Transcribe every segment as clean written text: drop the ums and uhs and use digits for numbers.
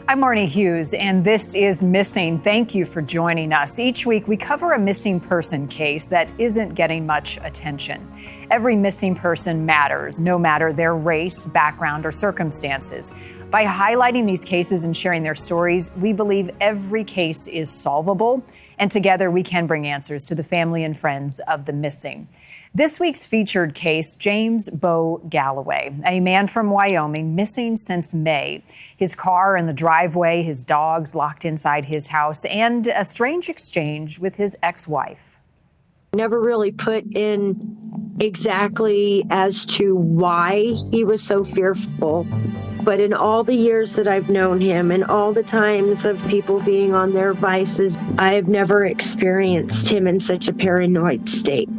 I'm Marni Hughes, and this is Missing. Thank you for joining us. Each week, we cover a missing person case that isn't getting much attention. Every missing person matters, no matter their race, background, or circumstances. By highlighting these cases and sharing their stories, we believe every case is solvable, and together we can bring answers to the family and friends of the missing. This week's featured case, James Bo Galloway, a man from Wyoming missing since May. His car in the driveway, his dogs locked inside his house, and a strange exchange with his ex-wife. Never really put in exactly as to why he was so fearful. But in all the years that I've known him and all the times of people being on their vices, I've never experienced him in such a paranoid state.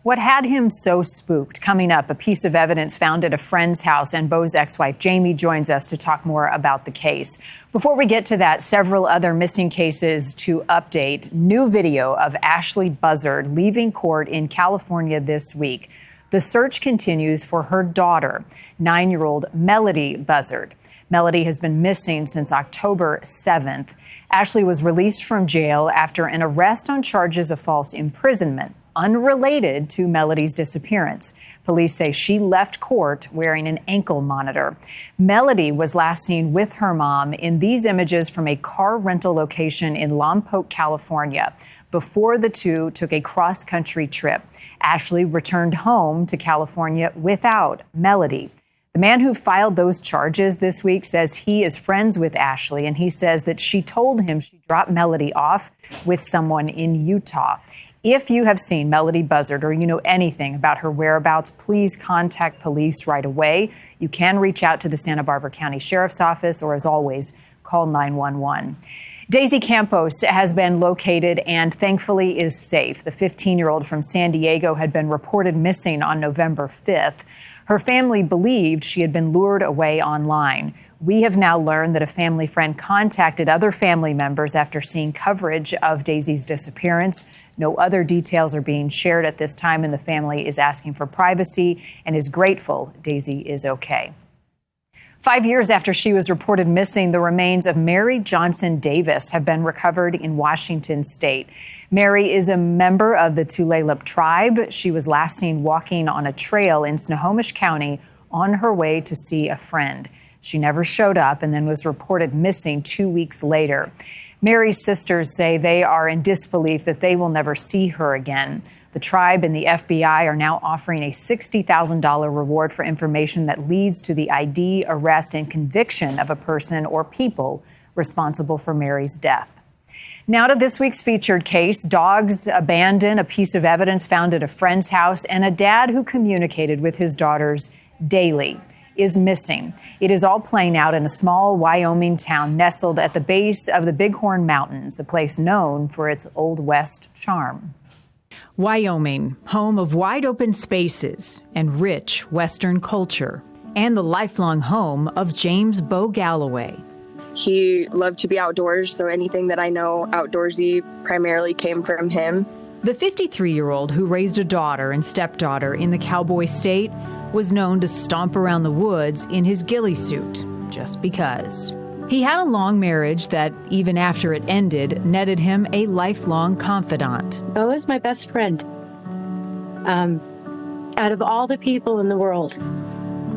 What had him so spooked? Coming up, a piece of evidence found at a friend's house, and Bo's ex-wife, Jamie, joins us to talk more about the case. Before we get to that, several other missing cases to update. New video of Ashley Buzzard leaving court in California this week. The search continues for her daughter, 9-year-old Melody Buzzard. Melody has been missing since October 7th. Ashley was released from jail after an arrest on charges of false imprisonment, unrelated to Melody's disappearance. Police say she left court wearing an ankle monitor. Melody was last seen with her mom in these images from a car rental location in Lompoc, California, before the two took a cross-country trip. Ashley returned home to California without Melody. The man who filed those charges this week says he is friends with Ashley, and he says that she told him she dropped Melody off with someone in Utah. If you have seen Melody Buzzard or you know anything about her whereabouts, please contact police right away. You can reach out to the Santa Barbara County Sheriff's Office or, as always, call 911. Daisy Campos has been located and thankfully is safe. The 15-year-old from San Diego had been reported missing on November 5th. Her family believed she had been lured away online. We have now learned that a family friend contacted other family members after seeing coverage of Daisy's disappearance. No other details are being shared at this time, and the family is asking for privacy and is grateful Daisy is okay. 5 years after she was reported missing, the remains of Mary Johnson Davis have been recovered in Washington state. Mary is a member of the Tulalip tribe. She was last seen walking on a trail in Snohomish County on her way to see a friend. She never showed up and then was reported missing 2 weeks later. Mary's sisters say they are in disbelief that they will never see her again. The tribe and the FBI are now offering a $60,000 reward for information that leads to the ID, arrest, and conviction of a person or people responsible for Mary's death. Now to this week's featured case. Dogs abandon a piece of evidence found at a friend's house, and a dad who communicated with his daughters daily is missing. It is all playing out in a small Wyoming town nestled at the base of the Bighorn Mountains, a place known for its Old West charm. Wyoming, home of wide open spaces and rich Western culture, and the lifelong home of James Bo Galloway. He loved to be outdoors, so anything that I know outdoorsy primarily came from him. The 53-year-old who raised a daughter and stepdaughter in the cowboy state was known to stomp around the woods in his ghillie suit, just because. He had a long marriage that, even after it ended, netted him a lifelong confidant. Bo is my best friend. Out of all the people in the world,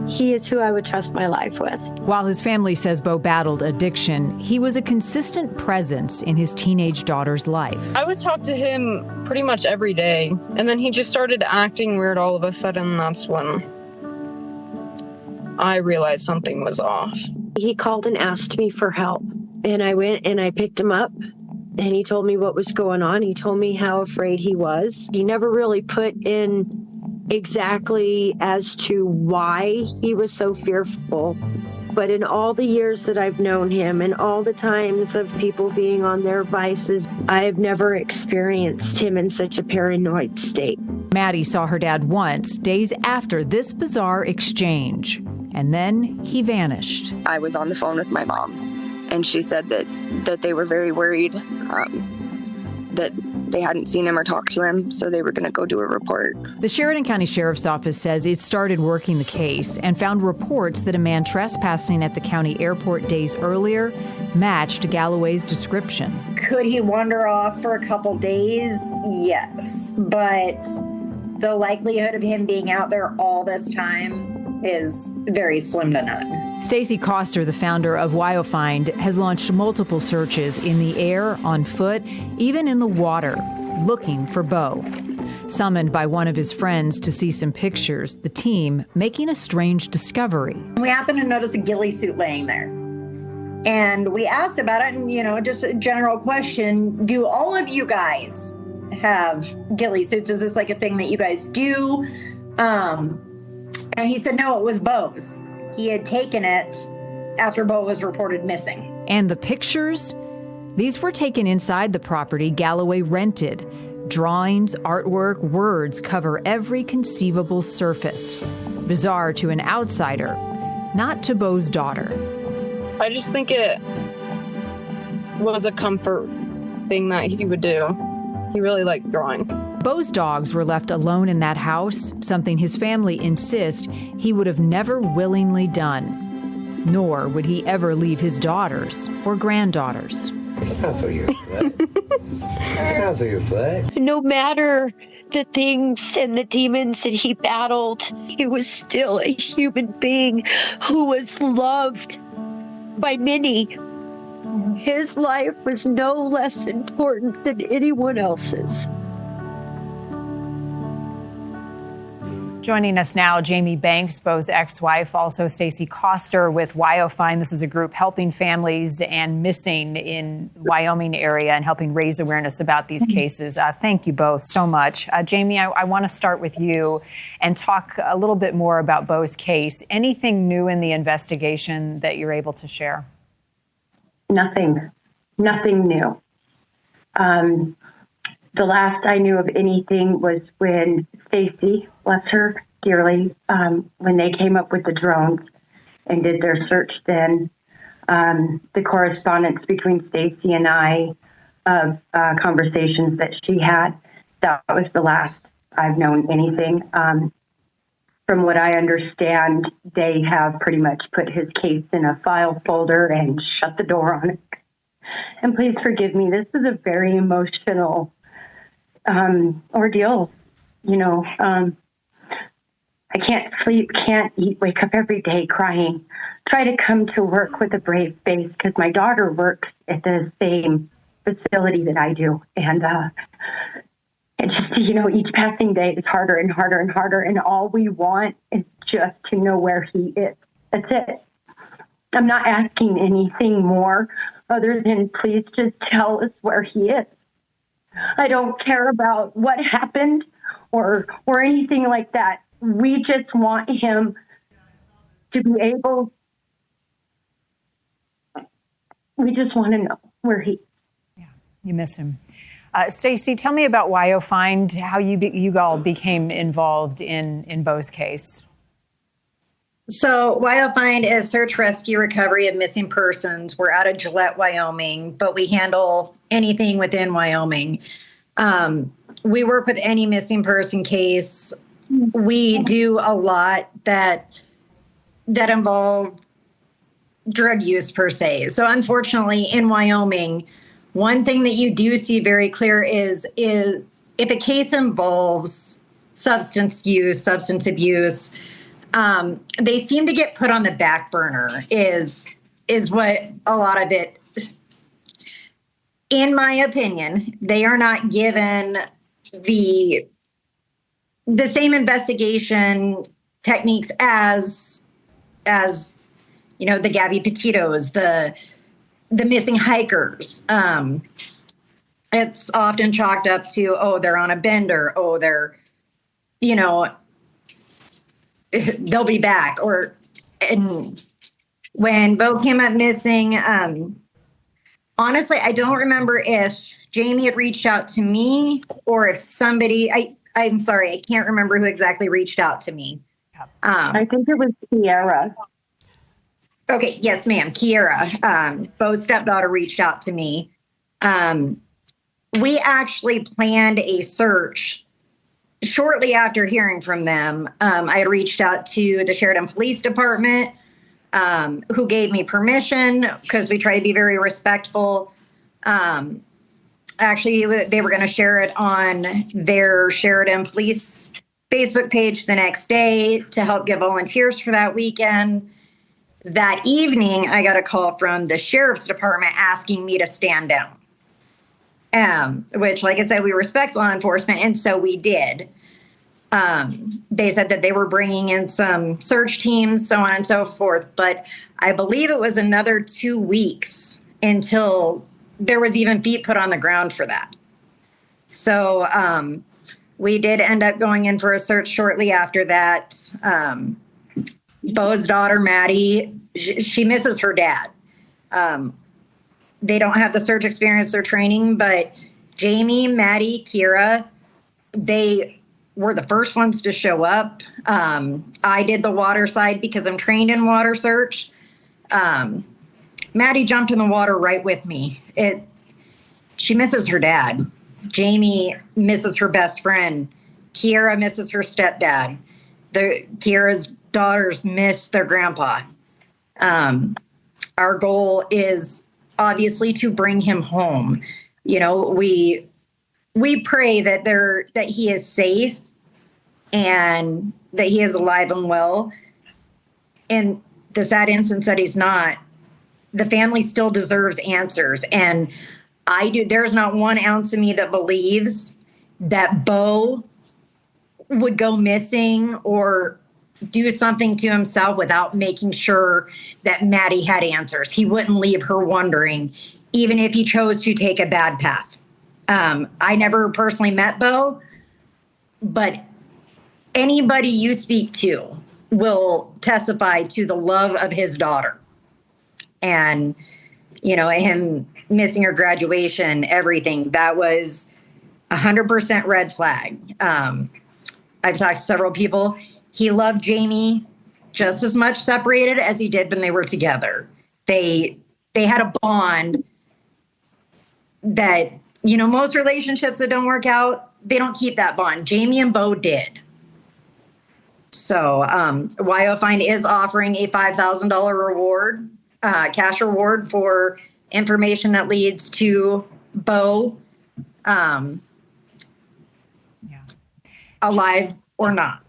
he is who I would trust my life with. While his family says Bo battled addiction, he was a consistent presence in his teenage daughter's life. I would talk to him pretty much every day, and then he just started acting weird all of a sudden. That's when I realized something was off. He called and asked me for help, and I went and I picked him up, and he told me what was going on. He told me how afraid he was. He never really put in exactly as to why he was so fearful. But in all the years that I've known him and all the times of people being on their vices, I've never experienced him in such a paranoid state. Maddie saw her dad once, days after this bizarre exchange, and then he vanished. I was on the phone with my mom, and she said that they were very worried that they hadn't seen him or talked to him, so they were going to go do a report. The Sheridan County Sheriff's Office says it started working the case and found reports that a man trespassing at the county airport days earlier matched Galloway's description. Could he wander off for a couple days? Yes, but the likelihood of him being out there all this time is very slim to none. Stacy Koster, the founder of WyoFind, has launched multiple searches in the air, on foot, even in the water, looking for Bo. Summoned by one of his friends to see some pictures, the team making a strange discovery. We happened to notice a ghillie suit laying there. And we asked about it, and, just a general question, do all of you guys have ghillie suits? Is this like a thing that you guys do? And he said, no, it was Bo's. He had taken it after Bo was reported missing. And the pictures? These were taken inside the property Galloway rented. Drawings, artwork, words cover every conceivable surface. Bizarre to an outsider, not to Bo's daughter. I just think it was a comfort thing that he would do. He really liked drawing. Bo's dogs were left alone in that house, something his family insist he would have never willingly done. Nor would he ever leave his daughters or granddaughters. It's not for your foot. It's not for your foot. No matter the things and the demons that he battled, he was still a human being who was loved by many. His life was no less important than anyone else's. Joining us now, Jamie Banks, Bo's ex-wife, also Stacy Koster with WyoFind. This is a group helping families and missing in Wyoming area and helping raise awareness about these cases. Thank you both so much. Jamie, I want to start with you and talk a little bit more about Bo's case. Anything new in the investigation that you're able to share? Nothing new. The last I knew of anything was when Stacy, bless her dearly, when they came up with the drones and did their search then. The correspondence between Stacy and I of conversations that she had, that was the last I've known anything. From what I understand, they have pretty much put his case in a file folder and shut the door on it. And please forgive me, this is a very emotional ordeal. I can't sleep, can't eat, wake up every day crying. Try to come to work with a brave face because my daughter works at the same facility that I do. And just, each passing day is harder and harder and harder. And all we want is just to know where he is. That's it. I'm not asking anything more other than please just tell us where he is. I don't care about what happened or anything like that. We just want him to be able. We just want to know where he is. Yeah, you miss him. Stacy, tell me about WyoFind, how you all became involved in Bo's case. So WyoFind is search, rescue, recovery of missing persons. We're out of Gillette, Wyoming, but we handle anything within Wyoming. We work with any missing person case. We do a lot that involve drug use per se. So unfortunately in Wyoming, one thing that you do see very clear is if a case involves substance use, substance abuse, they seem to get put on the back burner is what a lot of it, in my opinion, they are not given the same investigation techniques as the Gabby Petitos, the missing hikers. It's often chalked up to, they're on a bender. They're, they'll be back. And when Bo came up missing, honestly, I don't remember if Jamie had reached out to me or if somebody, I'm sorry, I can't remember who exactly reached out to me. I think it was Kiara. Okay, yes, ma'am, Kiara. Bo's stepdaughter reached out to me. we actually planned a search shortly after hearing from them. I had reached out to the Sheridan Police Department, who gave me permission because we try to be very respectful. Actually, they were going to share it on their Sheridan Police Facebook page the next day to help get volunteers for that weekend. That evening, I got a call from the sheriff's department asking me to stand down, which, like I said, we respect law enforcement, and so we did. They said that they were bringing in some search teams, so on and so forth. But I believe it was another 2 weeks until there was even feet put on the ground for that. So we did end up going in for a search shortly after that. Bo's daughter, Maddie, she misses her dad. They don't have the search experience or training, but Jamie, Maddie, Kira, they were the first ones to show up. I did the water side because I'm trained in water search. Maddie jumped in the water right with me. She misses her dad. Jamie misses her best friend. Kira misses her stepdad. Kira's daughters miss their grandpa. Our goal is obviously to bring him home. You know, we pray that he is safe and that he is alive and well. In the sad instance that he's not, the family still deserves answers. And there's not 1 ounce of me that believes that Bo would go missing or do something to himself without making sure that Maddie had answers. He wouldn't leave her wondering, even if he chose to take a bad path. I never personally met Bo, but anybody you speak to will testify to the love of his daughter. And, you know, him missing her graduation, everything, that was 100% red flag. I've talked to several people. He loved Jamie just as much separated as he did when they were together. They had a bond that, you know, most relationships that don't work out, they don't keep that bond. Jamie and Bo did. So YO Find is offering a $5,000 reward, cash reward for information that leads to Bo, alive or not.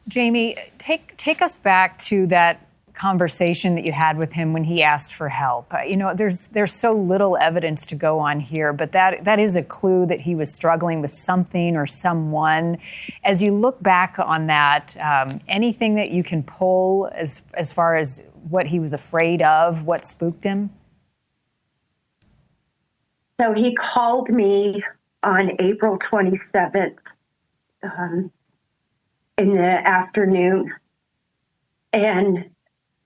Jamie, take us back to that conversation that you had with him when he asked for help. You know, there's so little evidence to go on here, but that is a clue that he was struggling with something or someone. As you look back on that, anything that you can pull as far as what he was afraid of, what spooked him? So he called me on April 27th in the afternoon. And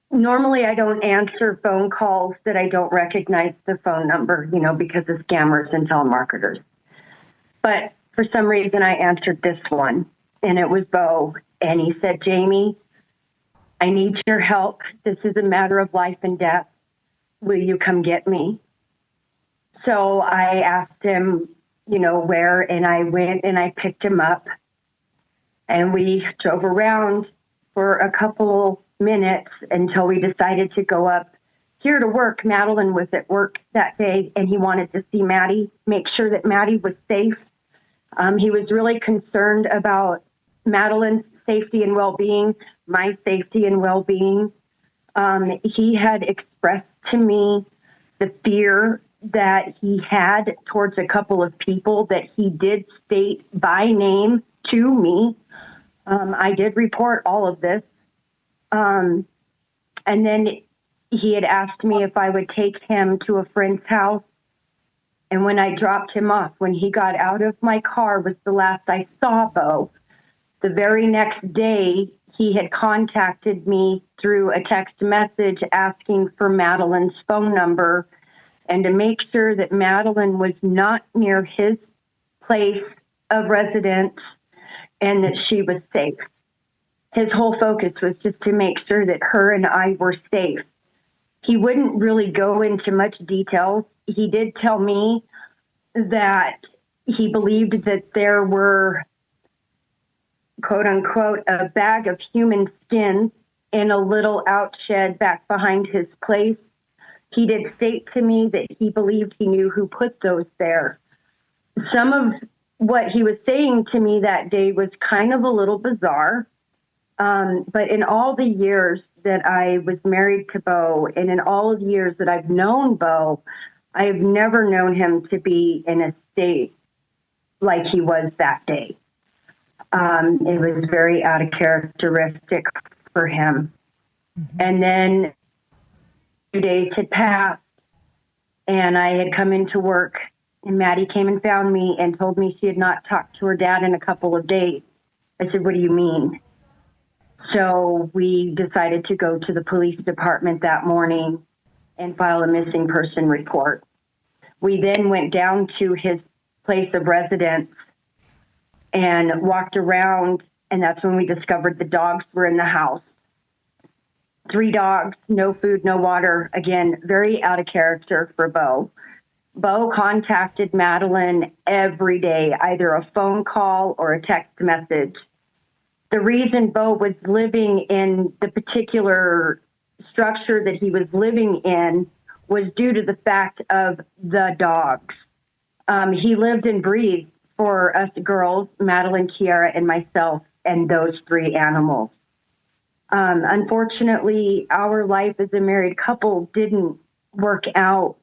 normally I don't answer phone calls that I don't recognize the phone number, you know, because of scammers and telemarketers. But for some reason I answered this one, and it was Bo. And he said, Jamie, I need your help. This is a matter of life and death. Will you come get me? So I asked him, you know, where, and I went and I picked him up. And we drove around for a couple minutes until we decided to go up here to work. Madeline was at work that day, and he wanted to see Maddie, make sure that Maddie was safe. He was really concerned about Madeline's safety and well-being, my safety and well-being. He had expressed to me the fear that he had towards a couple of people that he did state by name to me. I did report all of this. And then he had asked me if I would take him to a friend's house. And when I dropped him off, when he got out of my car was the last I saw Bo. The very next day, he had contacted me through a text message asking for Madeline's phone number and to make sure that Madeline was not near his place of residence and that she was safe. His whole focus was just to make sure that her and I were safe. He wouldn't really go into much details. He did tell me that he believed that there were, quote unquote, a bag of human skins in a little outshed back behind his place. He did state to me that he believed he knew who put those there. Some of what he was saying to me that day was kind of a little bizarre. But in all the years that I was married to Bo, and in all of the years that I've known Bo, I have never known him to be in a state like he was that day. It was very out of characteristic for him. Mm-hmm. And then 2 days had passed, and I had come into work, and Maddie came and found me and told me she had not talked to her dad in a couple of days. I said, "What do you mean?" So we decided to go to the police department that morning and file a missing person report. We then went down to his place of residence and walked around, and that's when we discovered the dogs were in the house. 3 dogs, no food, no water. Again, very out of character for Bo. Bo contacted Madeline every day, either a phone call or a text message. The reason Bo was living in the particular structure that he was living in was due to the fact of the dogs. He lived and breathed for us girls, Madeline, Kiara, and myself, and those 3 animals. Unfortunately, our life as a married couple didn't work out,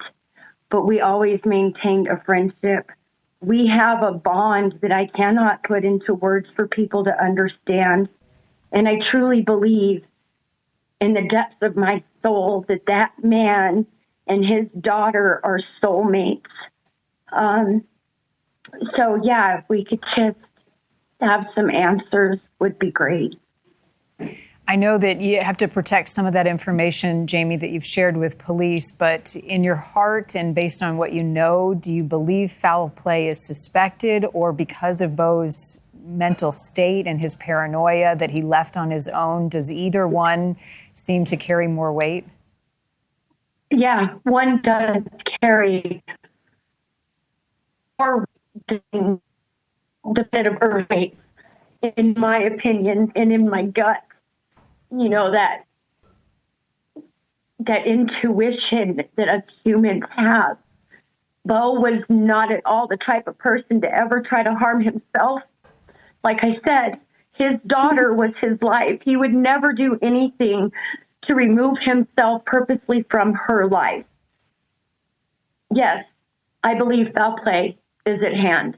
but we always maintained a friendship. We have a bond that I cannot put into words for people to understand. And I truly believe in the depths of my soul that that man and his daughter are soulmates. So yeah, if we could just have some answers would be great. I know that you have to protect some of that information, Jamie, that you've shared with police, but in your heart and based on what you know, do you believe foul play is suspected, or because of Bo's mental state and his paranoia that he left on his own, does either one seem to carry more weight? Yeah, one does carry more than the bit of weight, in my opinion, and in my gut. You know, that intuition that us humans have. Bo was not at all the type of person to ever try to harm himself. Like I said, his daughter was his life. He would never do anything to remove himself purposely from her life. Yes, I believe foul play is at hand.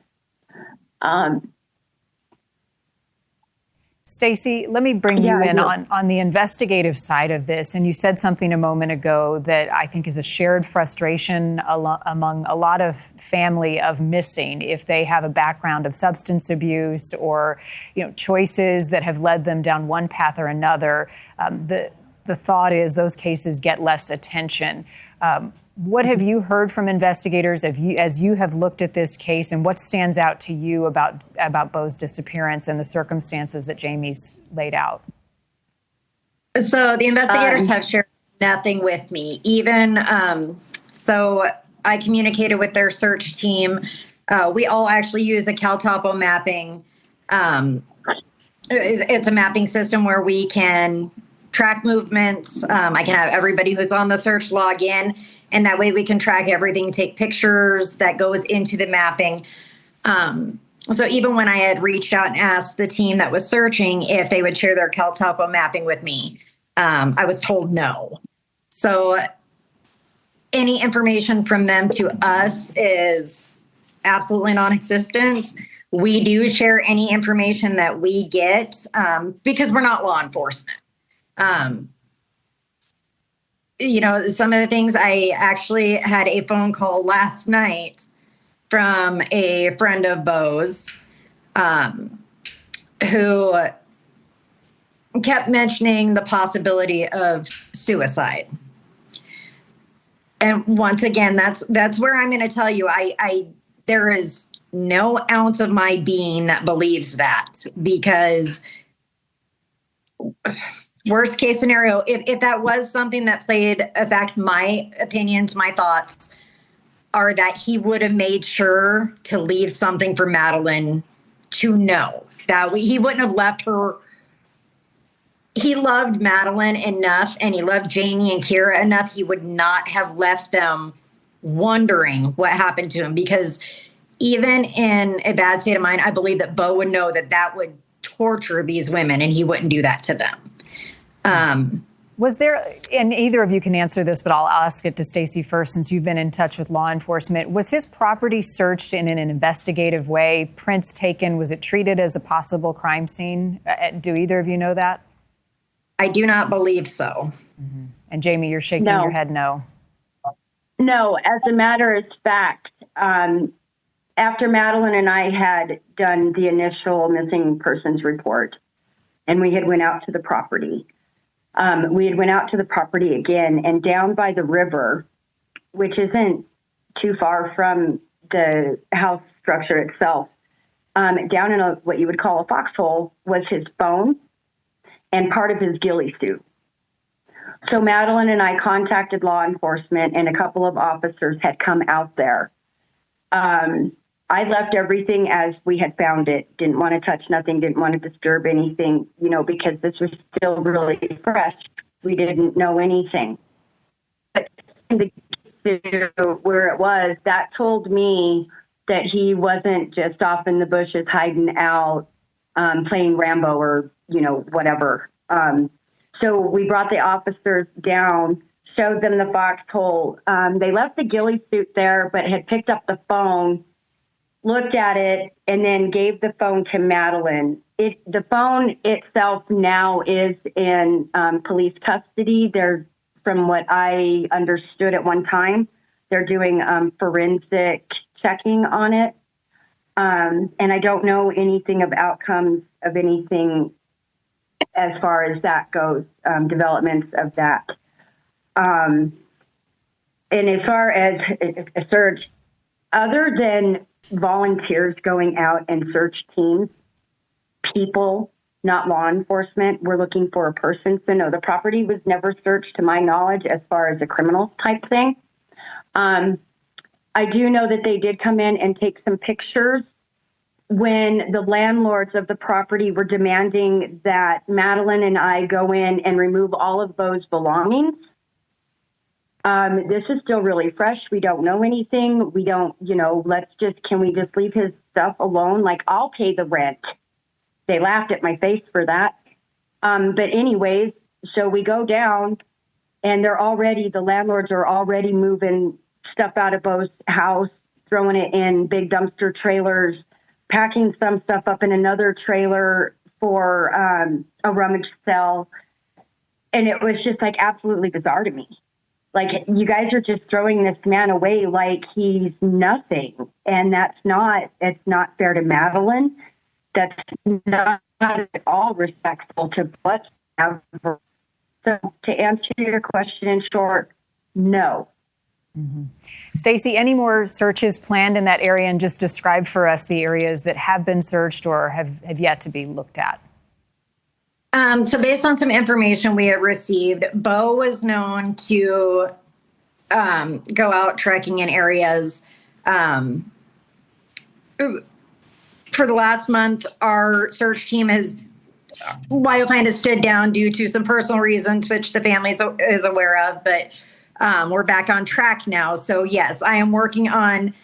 Stacey, let me bring you in on the investigative side of this. And you said something a moment ago that I think is a shared frustration among a lot of family of missing if they have a background of substance abuse or, choices that have led them down one path or another. The thought is those cases get less attention. What have you heard from investigators as you have looked at this case, and what stands out to you about Bo's disappearance and the circumstances that Jamie's laid out? So the investigators have shared nothing with me. Even so, I communicated with their search team. We all actually use a CalTopo mapping. It's a mapping system where we can track movements. I can have everybody who's on the search log in. And that way we can track everything, take pictures that goes into the mapping. So even when I had reached out and asked the team that was searching if they would share their CalTopo mapping with me, I was told no. So any information from them to us is absolutely non-existent. We do share any information that we get because we're not law enforcement. Some of the things, I actually had a phone call last night from a friend of Bo's who kept mentioning the possibility of suicide. And once again, that's where I'm going to tell you, there is no ounce of my being that believes that, because worst case scenario, if that was something that played affect my opinions, my thoughts, are that he would have made sure to leave something for Madeline to know that he wouldn't have left her. He loved Madeline enough and he loved Jamie and Kira enough. He would not have left them wondering what happened to him, because even in a bad state of mind, I believe that Bo would know that that would torture these women and he wouldn't do that to them. Was there, and either of you can answer this, but I'll ask it to Stacey first since you've been in touch with law enforcement. Was his property searched in an investigative way? Prints taken? Was it treated as a possible crime scene? Do either of you know that? I do not believe so. Mm-hmm. And Jamie, you're shaking your head no. No, as a matter of fact, after Madeline and I had done the initial missing persons report and we had went out to the property, again, and down by the river, which isn't too far from the house structure itself, down in what you would call a foxhole was his phone and part of his ghillie suit. So Madeline and I contacted law enforcement and a couple of officers had come out there. I left everything as we had found it. Didn't want to touch nothing, didn't want to disturb anything, because this was still really fresh. We didn't know anything. But where it was, that told me that he wasn't just off in the bushes hiding out, playing Rambo or, whatever. So we brought the officers down, showed them the foxhole. They left the ghillie suit there, but had picked up the phone, looked at it, and then gave the phone to Madeline. The phone itself now is in police custody. They're, from what I understood at one time, they're doing forensic checking on it. And I don't know anything of outcomes of anything as far as that goes, developments of that. And as far as a search, other than volunteers going out and search teams, people, not law enforcement, were looking for a person. So no, the property was never searched to my knowledge as far as a criminal type thing. I do know that they did come in and take some pictures when the landlords of the property were demanding that Madeline and I go in and remove all of those belongings. This is still really fresh. We don't know anything. We don't, can we just leave his stuff alone? Like, I'll pay the rent. They laughed at my face for that. But anyways, so we go down and the landlords are already moving stuff out of Bo's house, throwing it in big dumpster trailers, packing some stuff up in another trailer for a rummage sale. And it was just like absolutely bizarre to me. Like, you guys are just throwing this man away like he's nothing. And it's not fair to Madeline. That's not at all respectful to whatever. So to answer your question in short, no. Mm-hmm. Stacey, any more searches planned in that area? And just describe for us the areas that have been searched or have yet to be looked at. So based on some information we have received, Bo was known to go out trekking in areas. For the last month, our search team Wildland has stood down due to some personal reasons, which the family is aware of, but we're back on track now. So yes, I am working on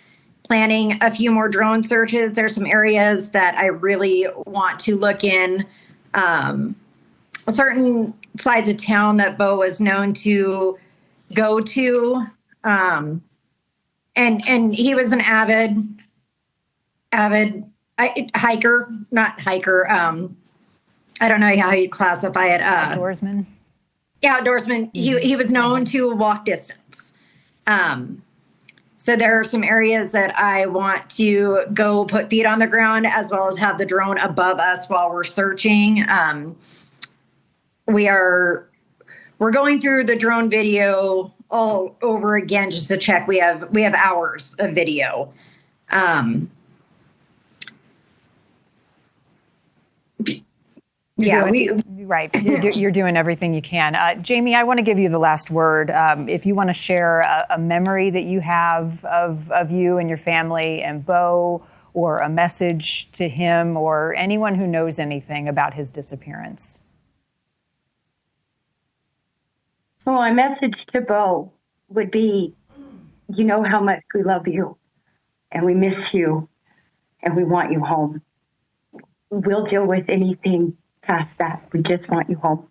planning a few more drone searches. There's some areas that I really want to look in. Certain sides of town that Bo was known to go to. And he was an avid hiker, not hiker. I don't know how you classify it. Outdoorsman. Yeah, outdoorsman. Mm-hmm. He was known to walk distance. So there are some areas that I want to go put feet on the ground, as well as have the drone above us while we're searching. We're going through the drone video all over again just to check. We have hours of video. Right. You're doing everything you can. Jamie, I want to give you the last word. If you want to share a memory that you have of you and your family and Bo, or a message to him or anyone who knows anything about his disappearance. Well, my message to Bo would be, you know how much we love you and we miss you and we want you home. We'll deal with anything past that. We just want you home.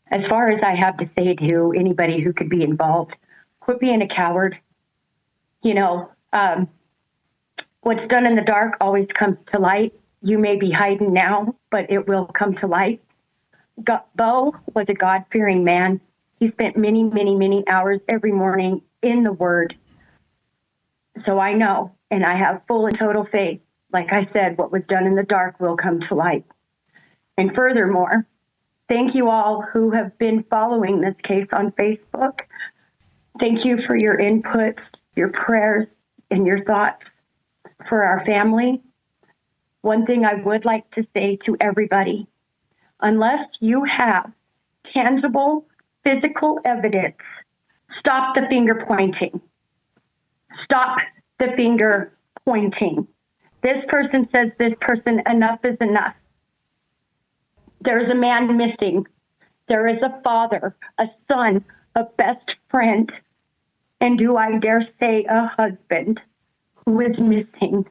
As far as I have to say to anybody who could be involved, quit being a coward. You know, what's done in the dark always comes to light. You may be hiding now, but it will come to light. Bo was a God-fearing man. He spent many, many, many hours every morning in the Word. So I know, and I have full and total faith. Like I said, what was done in the dark will come to light. And furthermore, thank you all who have been following this case on Facebook. Thank you for your inputs, your prayers, and your thoughts for our family. One thing I would like to say to everybody, unless you have tangible, physical evidence, stop the finger pointing. Stop the finger pointing. This person says this person, enough is enough. There's a man missing. There is a father, a son, a best friend, and do I dare say a husband who is missing.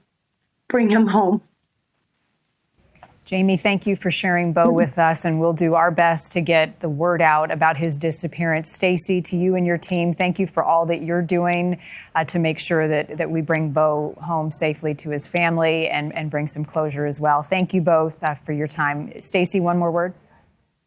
Bring him home. Jamie, thank you for sharing Bo with us, and we'll do our best to get the word out about his disappearance. Stacey, to you and your team, thank you for all that you're doing to make sure that we bring Bo home safely to his family and bring some closure as well. Thank you both for your time. Stacey, one more word.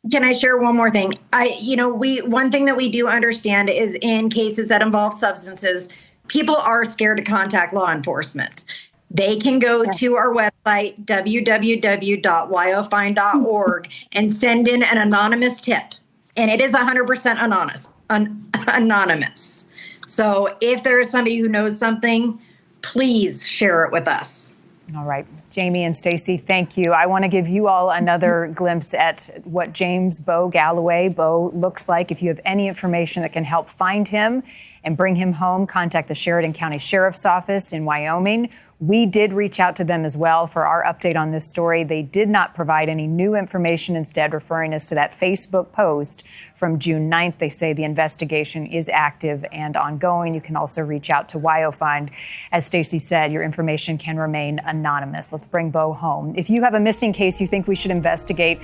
Can I share one more thing? One thing that we do understand is in cases that involve substances, people are scared to contact law enforcement. They can go to our website, www.wyofind.org, and send in an anonymous tip. And it is 100% anonymous. So if there is somebody who knows something, please share it with us. All right. Jamie and Stacey, thank you. I want to give you all another glimpse at what Bo Galloway looks like. If you have any information that can help find him and bring him home, contact the Sheridan County Sheriff's Office in Wyoming. We did reach out to them as well for our update on this story. They did not provide any new information, instead referring us to that Facebook post from June 9th. They say the investigation is active and ongoing. You can also reach out to WyoFind. As Stacey said, your information can remain anonymous. Let's bring Bo home. If you have a missing case you think we should investigate,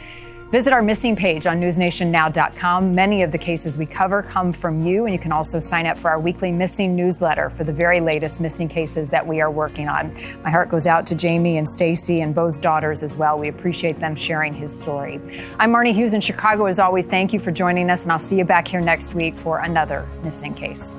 visit our missing page on newsnationnow.com. Many of the cases we cover come from you, and you can also sign up for our weekly missing newsletter for the very latest missing cases that we are working on. My heart goes out to Jamie and Stacey and Bo's daughters as well. We appreciate them sharing his story. I'm Marni Hughes in Chicago. As always, thank you for joining us, and I'll see you back here next week for another missing case.